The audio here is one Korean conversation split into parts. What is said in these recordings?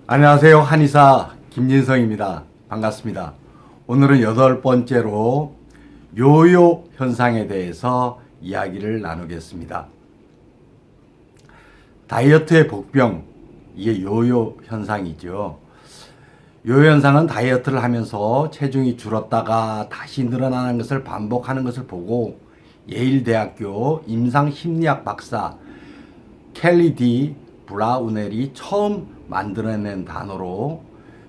안녕하세요. 한의사 김진성입니다. 반갑습니다. 오늘은 8번째로 요요 현상에 대해서 이야기를 나누겠습니다. 다이어트의 복병, 이게 요요 현상이죠. 요요 현상은 다이어트를 하면서 체중이 줄었다가 다시 늘어나는 것을 반복하는 것을 보고 예일대학교 임상심리학 박사 켈리 디 브라우넬이 처음 만들어낸 단어로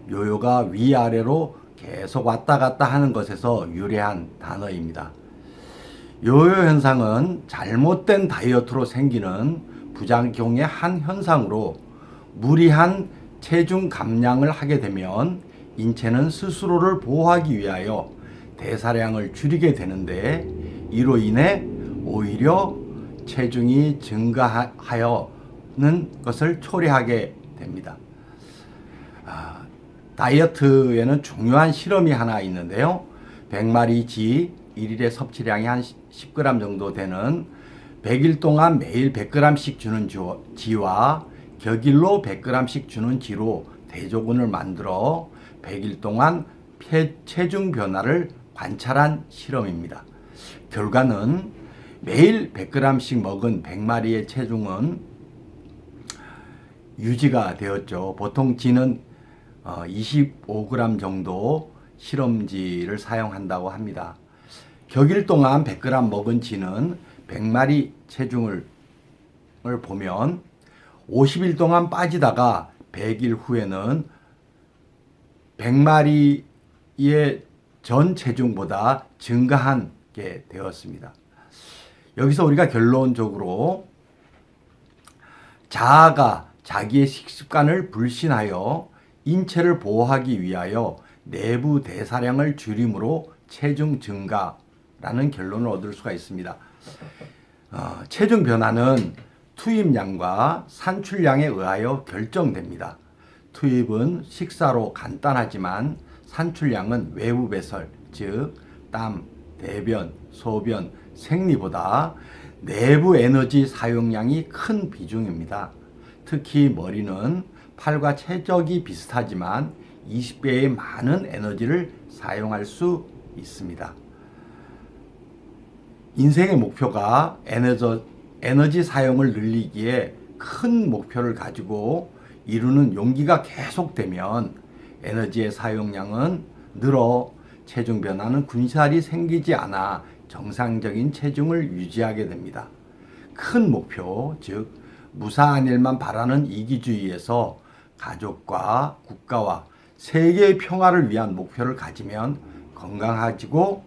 요요가 위아래로 계속 왔다 갔다 하는 것에서 유래한 단어입니다. 요요 현상은 잘못된 다이어트로 생기는 부작용의 한 현상으로 무리한 체중 감량을 하게 되면 인체는 스스로를 보호하기 위하여 대사량을 줄이게 되는데 이로 인해 오히려 체중이 증가하여는 것을 초래하게 됩니다. 다이어트에는 중요한 실험이 하나 있는데요. 100마리 쥐 1일의 섭취량이 한 10g 정도 되는 100일 동안 매일 100g씩 주는 쥐와 격일로 100g씩 주는 쥐로 대조군을 만들어 100일 동안 체중 변화를 관찰한 실험입니다. 결과는 매일 100g씩 먹은 100마리의 체중은 유지가 되었죠. 보통 쥐는 25g 정도 실험지를 사용한다고 합니다. 격일 동안 100g 먹은 쥐는 100마리 체중을 보면 50일 동안 빠지다가 100일 후에는 100마리의 전 체중보다 증가하게 되었습니다. 여기서 우리가 결론적으로 자아가 자기의 식습관을 불신하여 인체를 보호하기 위하여 내부 대사량을 줄임으로 체중 증가라는 결론을 얻을 수가 있습니다. 체중 변화는 투입량과 산출량에 의하여 결정됩니다. 투입은 식사로 간단하지만 산출량은 외부 배설, 즉 땀, 대변, 소변, 생리보다 내부 에너지 사용량이 큰 비중입니다. 특히 머리는 팔과 최적이 비슷하지만 20배의 많은 에너지를 사용할 수 있습니다. 인생의 목표가 에너지 사용을 늘리기에 큰 목표를 가지고 이루는 용기가 계속되면 에너지의 사용량은 늘어 체중 변화는 군살이 생기지 않아 정상적인 체중을 유지하게 됩니다. 큰 목표, 즉 무사한 일만 바라는 이기주의에서 가족과 국가와 세계의 평화를 위한 목표를 가지면 건강해지고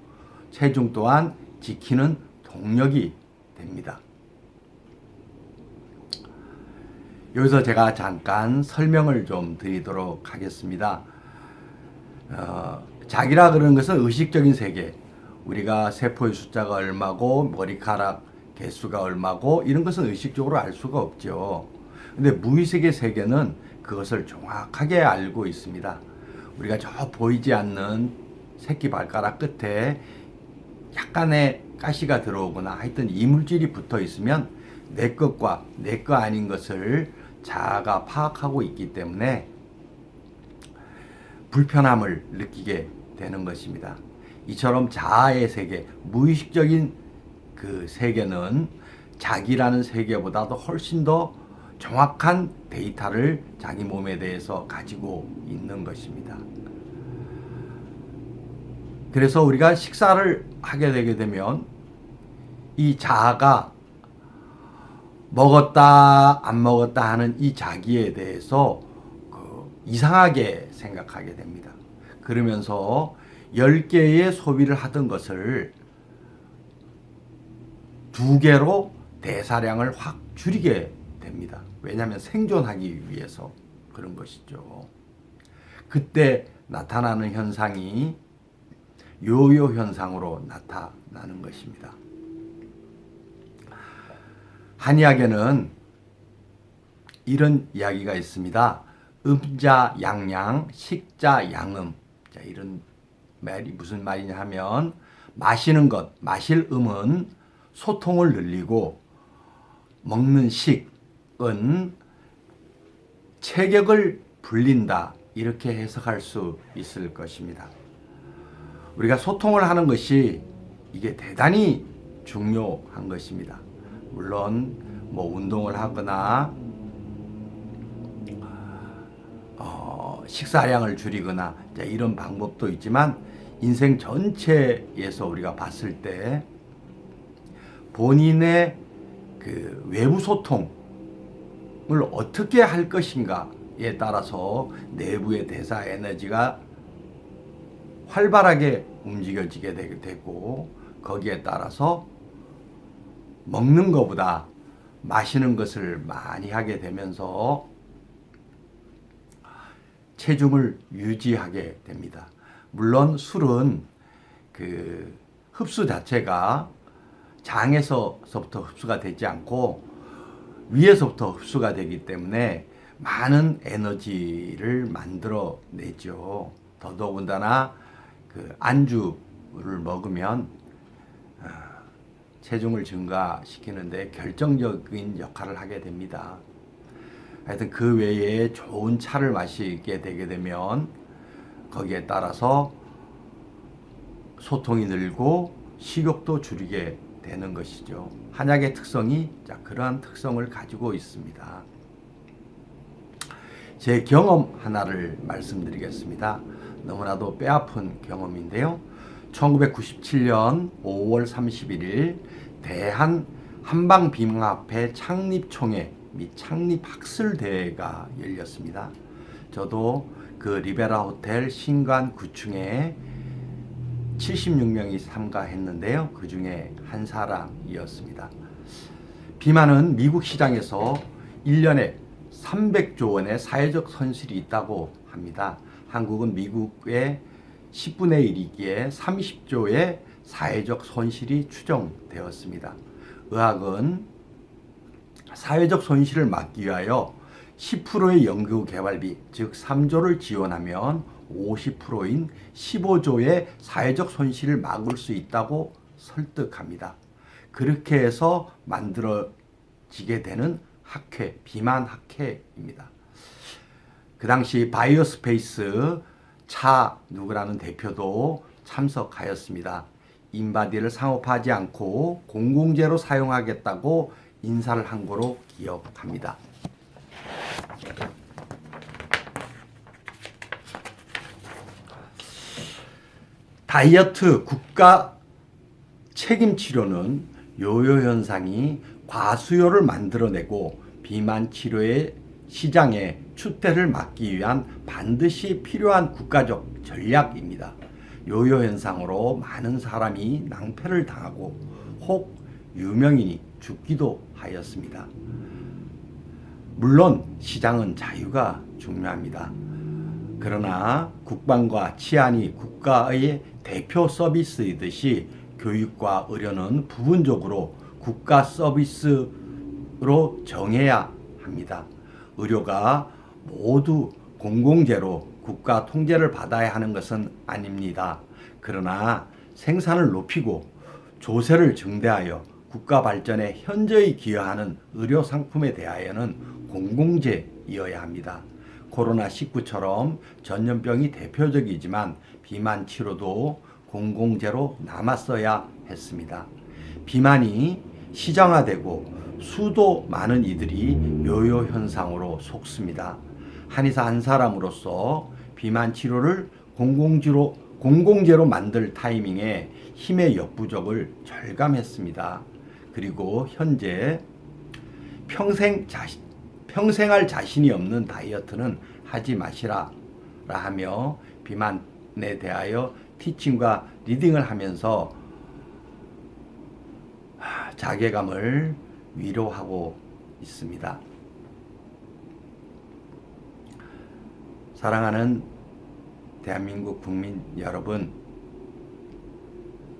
체중 또한 지키는 동력이 됩니다. 여기서 제가 잠깐 설명을 좀 드리도록 하겠습니다. 자기라 그러는 것은 의식적인 세계, 우리가 세포의 숫자가 얼마고 머리카락 개수가 얼마고 이런 것은 의식적으로 알 수가 없죠. 근데 무의식의 세계는 그것을 정확하게 알고 있습니다. 우리가 저 보이지 않는 새끼 발가락 끝에 약간의 가시가 들어오거나 하여튼 이물질이 붙어 있으면 내 것과 내 거 아닌 것을 자아가 파악하고 있기 때문에 불편함을 느끼게 되는 것입니다. 이처럼 자아의 세계, 무의식적인 그 세계는 자기라는 세계보다도 훨씬 더 정확한 데이터를 자기 몸에 대해서 가지고 있는 것입니다. 그래서 우리가 식사를 하게 되게 되면 이 자아가 먹었다 안 먹었다 하는 이 자기에 대해서 이상하게 생각하게 됩니다. 그러면서 10개의 소비를 하던 것을 2개로 대사량을 확 줄이게 됩니다. 왜냐하면 생존하기 위해서 그런 것이죠. 그때 나타나는 현상이 요요 현상으로 나타나는 것입니다. 한의학에는 이런 이야기가 있습니다. 음자 양양, 식자 양음. 자, 이런 말이 무슨 말이냐 하면 마시는 것, 마실 음은 소통을 늘리고 먹는 식은 체격을 불린다 이렇게 해석할 수 있을 것입니다. 우리가 소통을 하는 것이 이게 대단히 중요한 것입니다. 물론 뭐 운동을 하거나 식사량을 줄이거나 이런 방법도 있지만 인생 전체에서 우리가 봤을 때 본인의 그 외부 소통을 어떻게 할 것인가에 따라서 내부의 대사 에너지가 활발하게 움직여지게 되고 거기에 따라서 먹는 것보다 마시는 것을 많이 하게 되면서 체중을 유지하게 됩니다. 물론 술은 그 흡수 자체가 장에서부터 흡수가 되지 않고 위에서부터 흡수가 되기 때문에 많은 에너지를 만들어내죠. 더더군다나 그 안주를 먹으면 체중을 증가시키는데 결정적인 역할을 하게 됩니다. 하여튼 그 외에 좋은 차를 마시게 되게 되면 거기에 따라서 소통이 늘고 식욕도 줄이게 되는 것이죠. 한약의 특성이 그러한 특성을 가지고 있습니다. 제 경험 하나를 말씀드리겠습니다. 너무나도 뼈아픈 경험인데요. 1997년 5월 31일 대한 한방비명합회 창립총회 및 창립학술대회가 열렸습니다. 저도 그 리베라 호텔 신관 9층에 76명이 참가했는데요. 그 중에 한 사람이었습니다. 비만은 미국 시장에서 1년에 300조 원의 사회적 손실이 있다고 합니다. 한국은 미국의 10분의 1이기에 30조의 사회적 손실이 추정되었습니다. 의학은 사회적 손실을 막기 위하여 10%의 연구개발비, 즉 3조를 지원하면 50%인 15조의 사회적 손실을 막을 수 있다고 설득합니다. 그렇게 해서 만들어지게 되는 학회, 비만 학회입니다. 그 당시 바이오스페이스 차 누구라는 대표도 참석하였습니다. 인바디를 상업화하지 않고 공공재로 사용하겠다고 인사를 한 거로 기억합니다. 다이어트 국가 책임 치료는 요요 현상이 과수요를 만들어내고 비만 치료의 시장의 추태를 막기 위한 반드시 필요한 국가적 전략입니다. 요요 현상으로 많은 사람이 낭패를 당하고 혹 유명인이 죽기도 하였습니다. 물론 시장은 자유가 중요합니다. 그러나 국방과 치안이 국가의 대표 서비스이듯이 교육과 의료는 부분적으로 국가 서비스로 정해야 합니다. 의료가 모두 공공재로 국가 통제를 받아야 하는 것은 아닙니다. 그러나 생산을 높이고 조세를 증대하여 국가 발전에 현저히 기여하는 의료 상품에 대하여는 공공재이어야 합니다. 코로나19처럼 전염병이 대표적이지만 비만 치료도 공공재로 남았어야 했습니다. 비만이 시장화되고 수도 많은 이들이 요요 현상으로 속습니다. 한의사 한 사람으로서 비만 치료를 공공재로 만들 타이밍에 힘의 역부족을 절감했습니다. 그리고 현재 평생 할 자신이 없는 다이어트는 하지 마시라 하며 비만에 대하여 티칭과 리딩을 하면서 자괴감을 위로하고 있습니다. 사랑하는 대한민국 국민 여러분,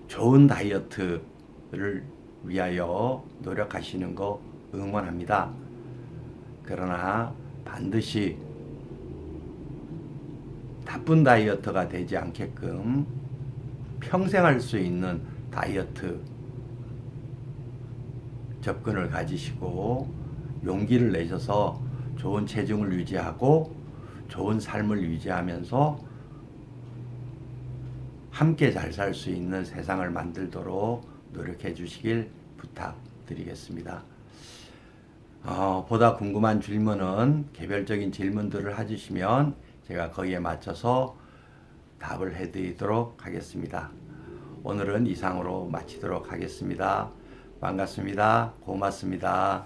좋은 다이어트를 위하여 노력하시는 거 응원합니다. 그러나 반드시 나쁜 다이어트가 되지 않게끔 평생 할 수 있는 다이어트 접근을 가지시고 용기를 내셔서 좋은 체중을 유지하고 좋은 삶을 유지하면서 함께 잘 살 수 있는 세상을 만들도록 노력해 주시길 부탁드리겠습니다. 보다 궁금한 질문은 개별적인 질문들을 해주시면 제가 거기에 맞춰서 답을 해드리도록 하겠습니다. 오늘은 이상으로 마치도록 하겠습니다. 반갑습니다. 고맙습니다.